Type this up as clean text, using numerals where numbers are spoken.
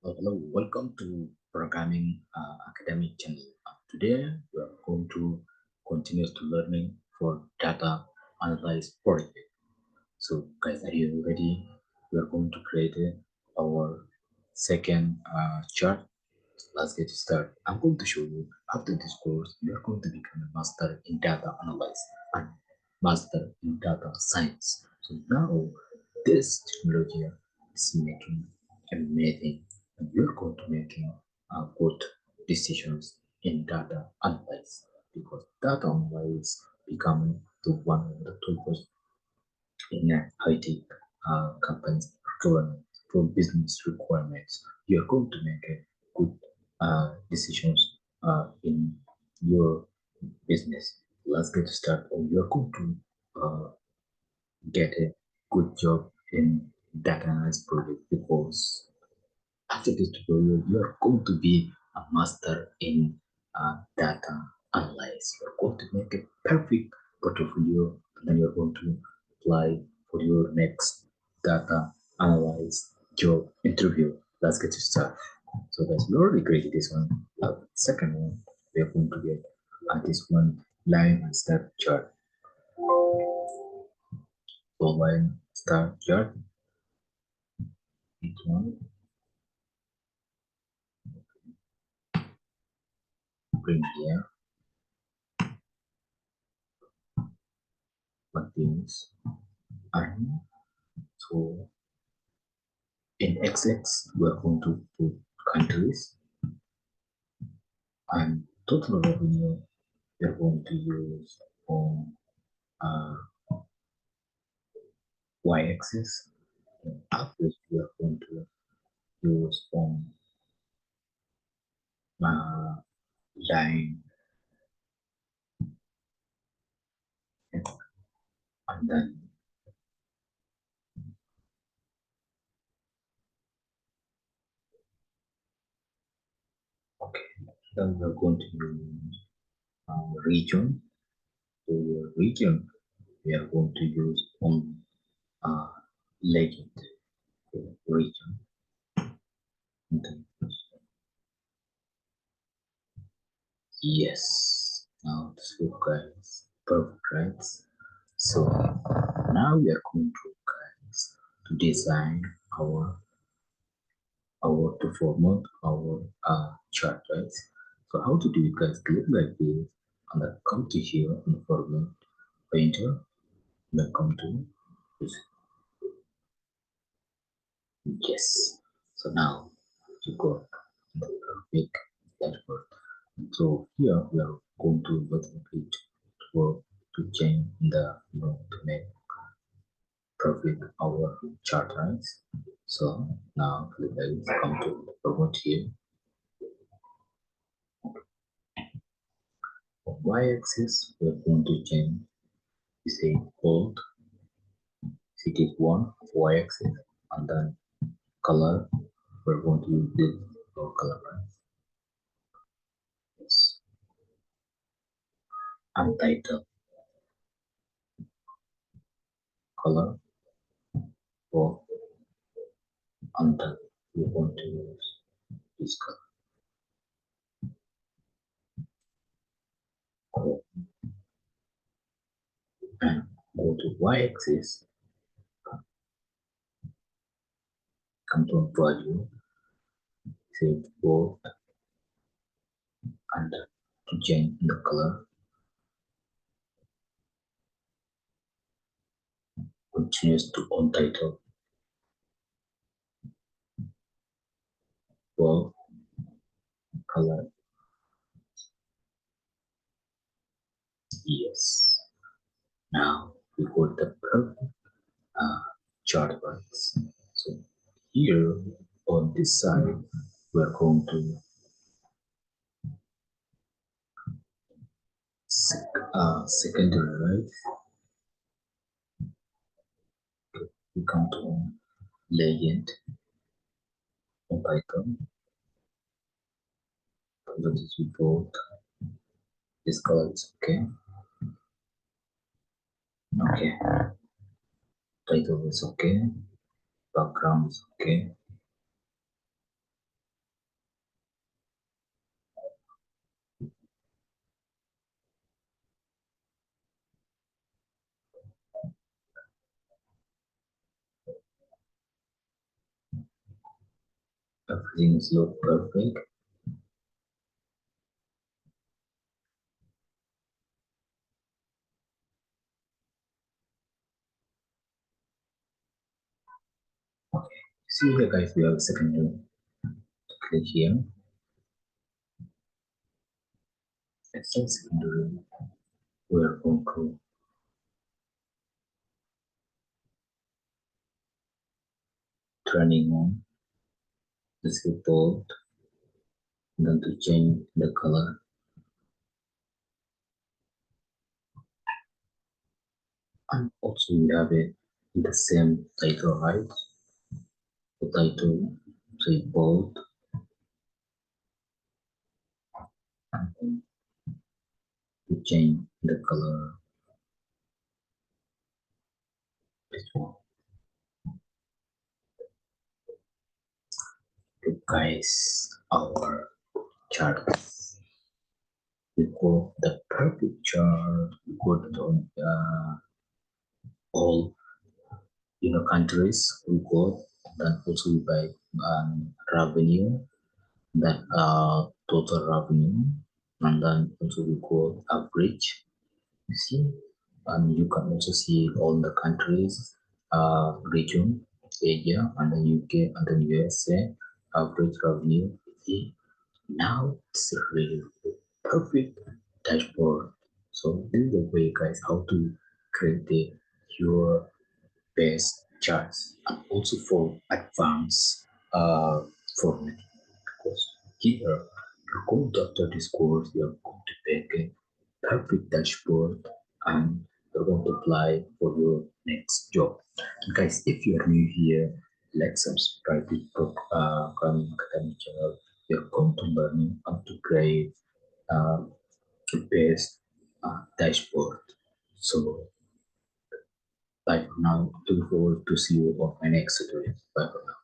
Hello, welcome to Programming Academic channel. Today we are going to continue to learning for data analyze project. So guys, are you ready? We are going to create our second chart. Let's get started. I'm going to show you after this course, you are going to become a master in data analysis and master in data science. So now this technology is making amazing and you're going to making good decisions in data analysis because data analysis becoming the one of the tools in a high-tech companies for business requirements. You're going to make a good decisions in your business. Let's get started. You're going to get a good job in data analysis project because after this tutorial, you are going to be a master in data analysis. You're going to make a perfect portfolio, and then you're going to apply for your next data analysis job interview. Let's get started. So guys, we already created this one. Second one, we are going to get this one line and start chart. So line start chart. This one, bring here, contains, and so in XX, we're going to put countries and total revenue we're going to use on uh, Y-axis. And average we are going to use on uh, line and then okay. Then we're going to use region. So your region we are going to use on uh, legend region. And then, yes, now this will guys perfect, right? So now we are going to guys to design our to format our chart, right? So how to do it, guys? Click like this and then come to here in format painter, then come to this. Yes. So now you got the perfect dashboard. So here we are going to button it to change the to make perfect our chart, right? So now let's come to the robot here. On y-axis, we're going to change we say bold, it is one y-axis, and then color, we're going to use this for color, right? Yes. And title, color, for, and then we're going to use this color. And go to y-axis, come to value, say bold, and to change the color, continues to on title, bold, color, yes. Now we got the perfect uh, chart box. So here on this side, we're going to secondary, right? We come to legend on Python. That is report. This color is okay. Okay. Title is okay. Background is okay. Everything's look perfect. Okay. See here guys, we have a secondary. Click here. It says secondary. We are going to turning on this report, then to change the color, and also we have it in the same title, right? The title, say bold, and then to change the color, this one. So guys, our chart, we got the perfect chart. We got all countries. We got then also we buy revenue, that total revenue, and then also we got average. You see, and you can also see all the countries, region, Asia, and then UK, and then USA, average revenue. See, now it's really perfect dashboard. So this is the way, guys, how to create your best charts, and also for advanced format. Because here you're going to, after this course, you're going to make a perfect dashboard, and you're going to apply for your next job. And guys, if you're new here, like, subscribe to Programming Academy channel. You're going to learn how to create uh, the best dashboard. So bye for now. Looking forward to see you on my next tutorial. Bye for now.